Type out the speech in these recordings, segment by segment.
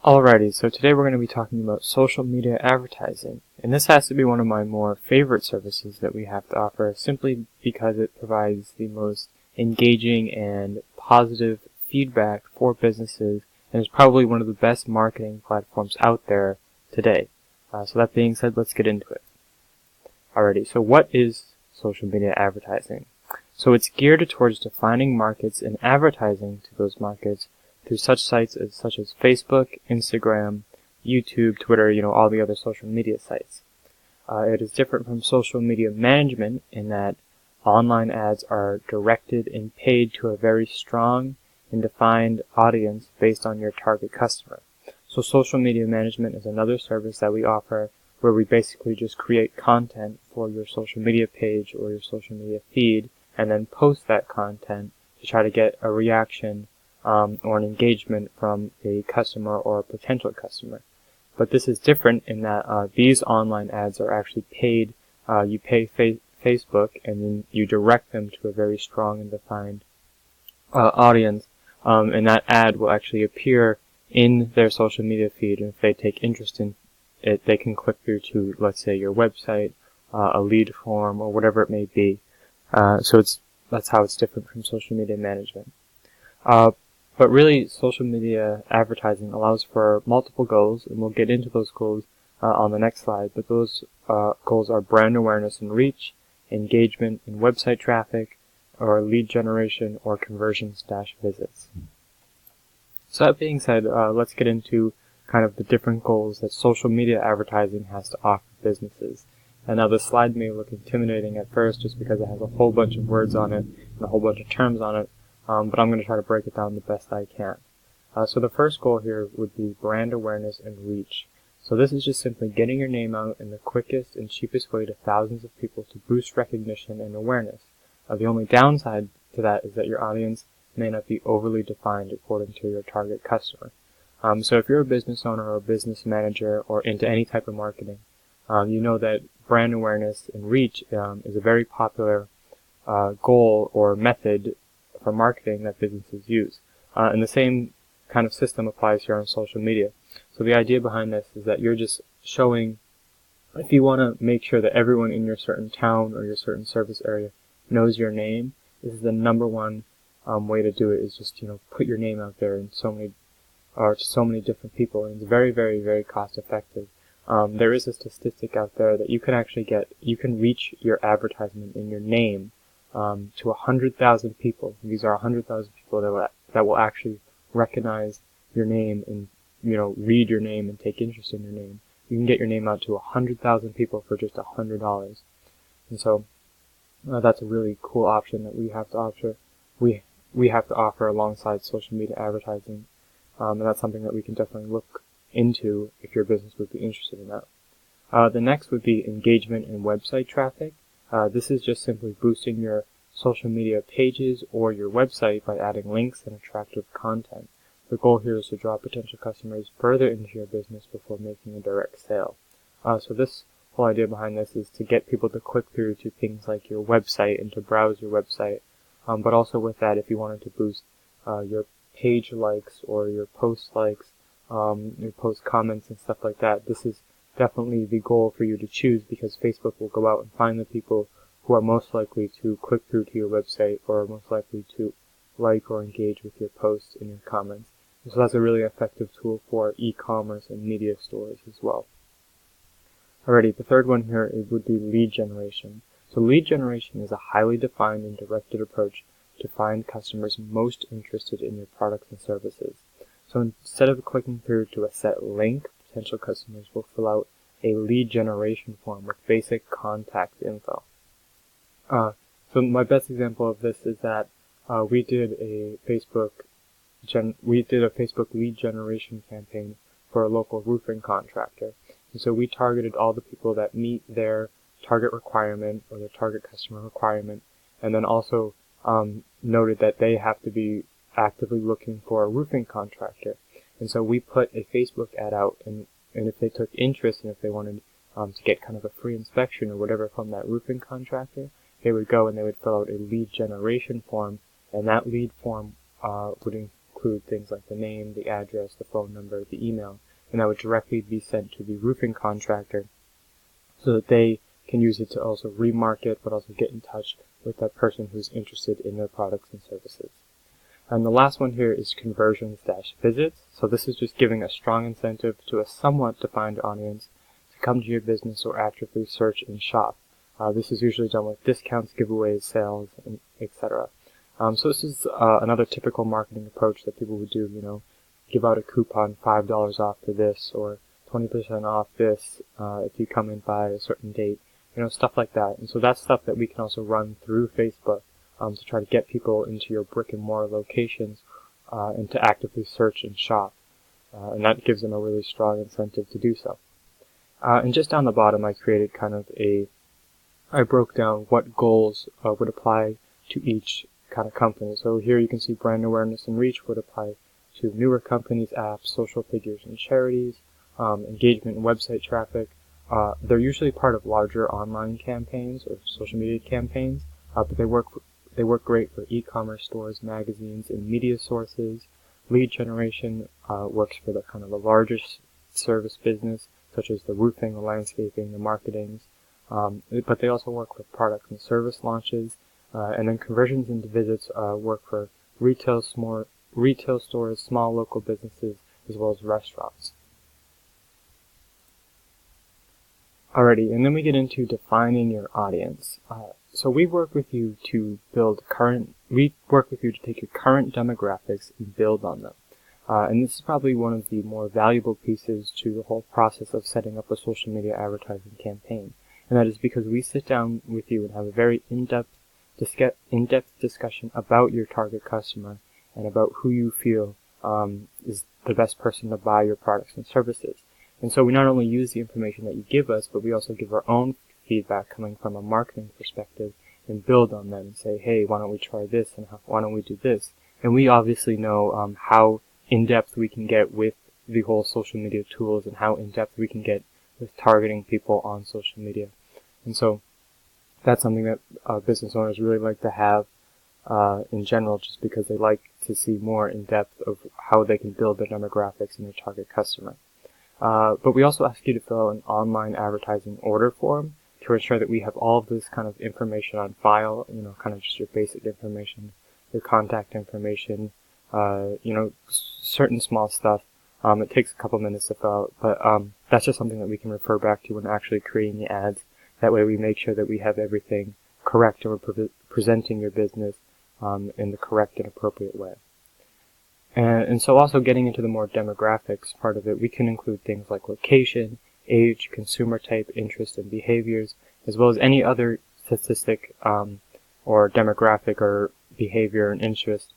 Alrighty, so today we're going to be talking about social media advertising, and this has to be one of my more favorite services that we have to offer simply because it provides the most engaging and positive feedback for businesses and is probably one of the best marketing platforms out there today. So that being said, let's get into it. Alrighty, so what is social media advertising? So it's geared towards defining markets and advertising to those markets through such sites such as Facebook, Instagram, YouTube, Twitter, all the other social media sites. It is different from social media management in that online ads are directed and paid to a very strong and defined audience based on your target customer. So social media management is another service that we offer where we basically just create content for your social media page or your social media feed and then post that content to try to get a reaction or an engagement from a customer or a potential customer. But this is different in that these online ads are actually paid. You pay Facebook and then you direct them to a very strong and defined audience, and that ad will actually appear in their social media feed, and if they take interest in it, they can click through to, let's say, your website, a lead form, or whatever it may be. So that's how it's different from social media management. But really, social media advertising allows for multiple goals, and we'll get into those goals on the next slide. But those goals are brand awareness and reach, engagement and website traffic, or lead generation, or conversions-visits. So that being said, let's get into kind of the different goals that social media advertising has to offer businesses. And now this slide may look intimidating at first just because it has a whole bunch of words on it and a whole bunch of terms on it. But I'm going to try to break it down the best I can. So the first goal here would be brand awareness and reach. So this is just simply getting your name out in the quickest and cheapest way to thousands of people to boost recognition and awareness. The only downside to that is that your audience may not be overly defined according to your target customer. So if you're a business owner or a business manager or into any type of marketing, you know that brand awareness and reach is a very popular goal or method for marketing that businesses use. And the same kind of system applies here on social media. So the idea behind this is that you're just showing, if you want to make sure that everyone in your certain town or your certain service area knows your name, this is the number one way to do it, is just, put your name out there in to so many different people, and it's very, very, very cost effective. There is a statistic out there that you can reach your advertisement in your name to 100,000 people. These are 100,000 people that will actually recognize your name and, read your name and take interest in your name. You can get your name out to 100,000 people for just $100. And so, that's a really cool option that we have to offer. We have to offer alongside social media advertising. And that's something that we can definitely look into if your business would be interested in that. The next would be engagement and website traffic. This is just simply boosting your social media pages or your website by adding links and attractive content. The goal here is to draw potential customers further into your business before making a direct sale. So this whole idea behind this is to get people to click through to things like your website and to browse your website. But also with that, if you wanted to boost your page likes or your post likes, your post comments and stuff like that, this is definitely the goal for you to choose, because Facebook will go out and find the people who are most likely to click through to your website or are most likely to like or engage with your posts and your comments. And so that's a really effective tool for e-commerce and media stores as well. Alrighty, the third one here would be lead generation. So lead generation is a highly defined and directed approach to find customers most interested in your products and services. So instead of clicking through to a set link, potential customers will fill out a lead generation form with basic contact info. So my best example of this is that we did a Facebook lead generation campaign for a local roofing contractor. And so we targeted all the people that meet their target requirement or their target customer requirement, and then also noted that they have to be actively looking for a roofing contractor. And so we put a Facebook ad out, and if they took interest and if they wanted to get kind of a free inspection or whatever from that roofing contractor, they would go and they would fill out a lead generation form, and that lead form would include things like the name, the address, the phone number, the email, and that would directly be sent to the roofing contractor so that they can use it to also remarket, but also get in touch with that person who's interested in their products and services. And the last one here is conversions-visits. So this is just giving a strong incentive to a somewhat defined audience to come to your business or actively search and shop. This is usually done with discounts, giveaways, sales, and etc. So this is another typical marketing approach that people would do, give out a coupon, $5 off for this, or 20% off this if you come in by a certain date, stuff like that. And so that's stuff that we can also run through Facebook to try to get people into your brick and mortar locations and to actively search and shop. And that gives them a really strong incentive to do so. And just down the bottom, I created I broke down what goals would apply to each kind of company. So here you can see brand awareness and reach would apply to newer companies, apps, social figures, and charities. Engagement and website traffic. They're usually part of larger online campaigns or social media campaigns, but they work great for e-commerce stores, magazines, and media sources. Lead generation works for the kind of the largest service business, such as the roofing, the landscaping, the marketings. But they also work with product and service launches. And then conversions into visits work for retail stores, small local businesses, as well as restaurants. Alrighty, and then we get into defining your audience. So we work with you to take your current demographics and build on them. And this is probably one of the more valuable pieces to the whole process of setting up a social media advertising campaign. And that is because we sit down with you and have a very in-depth discussion about your target customer and about who you feel is the best person to buy your products and services. And so we not only use the information that you give us, but we also give our own feedback coming from a marketing perspective and build on them and say, hey, why don't we try this and why don't we do this? And we obviously know how in-depth we can get with the whole social media tools and how in-depth we can get with targeting people on social media. And so that's something that business owners really like to have in general, just because they like to see more in-depth of how they can build their demographics and their target customer. But we also ask you to fill out an online advertising order form to ensure that we have all of this kind of information on file, kind of just your basic information, your contact information, certain small stuff. It takes a couple minutes to fill out, but that's just something that we can refer back to when actually creating the ads. That way we make sure that we have everything correct and we're presenting your business in the correct and appropriate way. And so also getting into the more demographics part of it, we can include things like location, age, consumer type, interest, and behaviors, as well as any other statistic or demographic or behavior and interest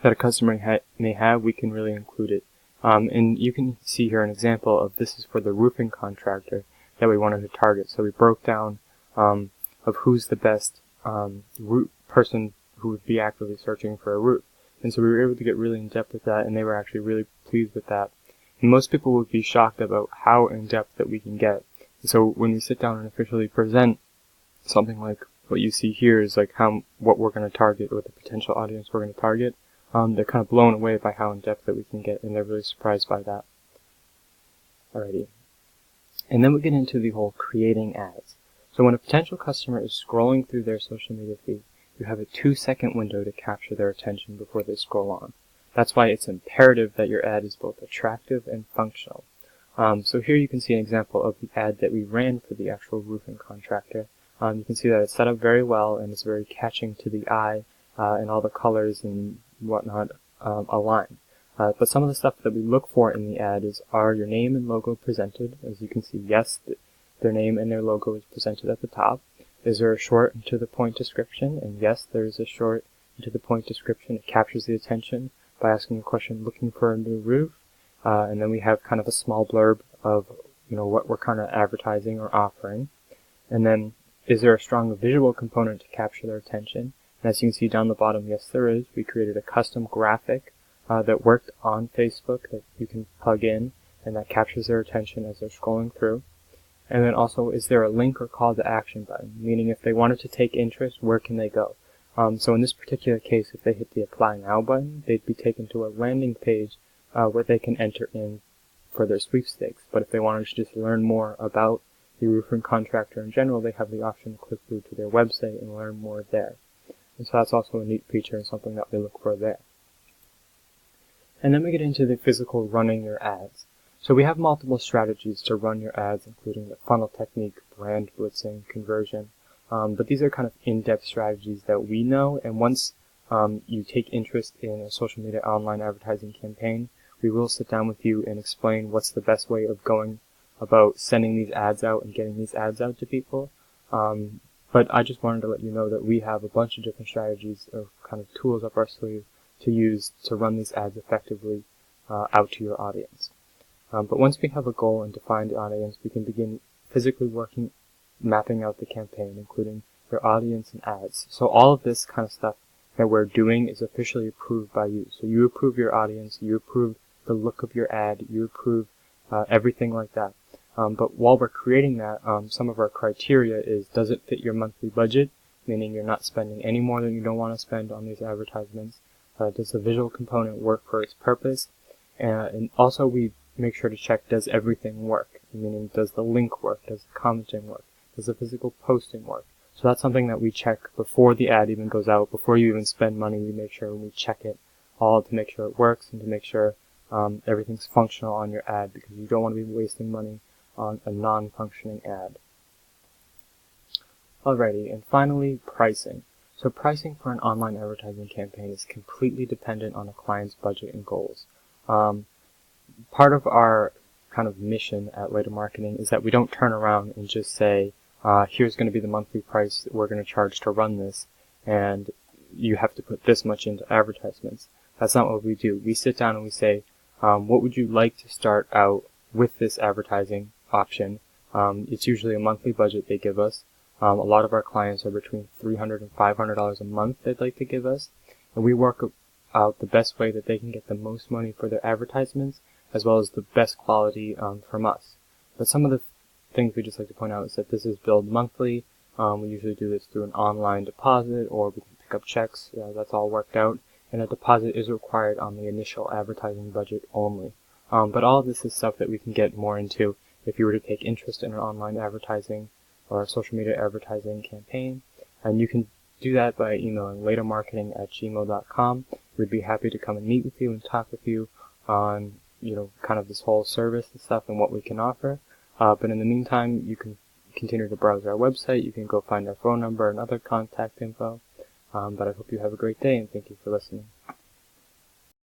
that a customer may have. We can really include it. And you can see here an example of this is for the roofing contractor that we wanted to target. So we broke down of who's the best person who would be actively searching for a roof. And so we were able to get really in-depth with that, and they were actually really pleased with that. And most people would be shocked about how in-depth that we can get. So when we sit down and officially present something like what you see here is like what we're going to target or the potential audience we're going to target, they're kind of blown away by how in-depth that we can get, and they're really surprised by that. Alrighty. And then we get into the whole creating ads. So when a potential customer is scrolling through their social media feed, you have a 2-second window to capture their attention before they scroll on. That's why it's imperative that your ad is both attractive and functional. So here you can see an example of the ad that we ran for the actual roofing contractor. You can see that it's set up very well and it's very catching to the eye, and all the colors and whatnot align. But some of the stuff that we look for in the ad are your name and logo presented. As you can see, yes, their name and their logo is presented at the top. Is there a short and to the point description? And yes, there is a short and to the point description. It captures the attention by asking the question, looking for a new roof? And then we have kind of a small blurb of, what we're kind of advertising or offering. And then, is there a strong visual component to capture their attention? And as you can see down the bottom, yes, there is. We created a custom graphic that worked on Facebook that you can plug in, and that captures their attention as they're scrolling through. And then also, is there a link or call to action button? Meaning if they wanted to take interest, where can they go? So in this particular case, if they hit the Apply Now button, they'd be taken to a landing page where they can enter in for their sweepstakes. But if they wanted to just learn more about the roofing contractor in general, they have the option to click through to their website and learn more there. And so that's also a neat feature and something that we look for there. And then we get into the physical running your ads. So we have multiple strategies to run your ads, including the funnel technique, brand blitzing, conversion. But these are kind of in-depth strategies that we know, and once you take interest in a social media online advertising campaign, we will sit down with you and explain what's the best way of going about sending these ads out and getting these ads out to people. But I just wanted to let you know that we have a bunch of different strategies or kind of tools up our sleeve to use to run these ads effectively out to your audience. But once we have a goal and defined audience, we can begin physically mapping out the campaign, including your audience and ads. So all of this kind of stuff that we're doing is officially approved by you. So you approve your audience, you approve the look of your ad, you approve everything like that. But while we're creating that, some of our criteria is, does it fit your monthly budget, meaning you're not spending any more than you don't want to spend on these advertisements? Does the visual component work for its purpose? And also we make sure to check, does everything work? Meaning, does the link work? Does the commenting work? Does the physical posting work? So that's something that we check before the ad even goes out. Before you even spend money, we make sure we check it all to make sure it works and to make sure everything's functional on your ad, because you don't want to be wasting money on a non-functioning ad. Alrighty, and finally, pricing. So pricing for an online advertising campaign is completely dependent on a client's budget and goals. Part of our kind of mission at Laeta Marketing is that we don't turn around and just say, here's going to be the monthly price that we're going to charge to run this, and you have to put this much into advertisements. That's not what we do. We sit down and we say, what would you like to start out with this advertising option? It's usually a monthly budget they give us. A lot of our clients are between $300 and $500 a month they'd like to give us, and we work out the best way that they can get the most money for their advertisements, as well as the best quality from us. But some of the things we just like to point out is that this is billed monthly. We usually do this through an online deposit, or we can pick up checks. That's all worked out, and a deposit is required on the initial advertising budget only. But all of this is stuff that we can get more into if you were to take interest in our online advertising or our social media advertising campaign. And you can do that by emailing laetamarketing@gmail.com. We'd be happy to come and meet with you and talk with you on, kind of this whole service and stuff and what we can offer. But in the meantime, you can continue to browse our website. You can go find our phone number and other contact info. But I hope you have a great day, and thank you for listening.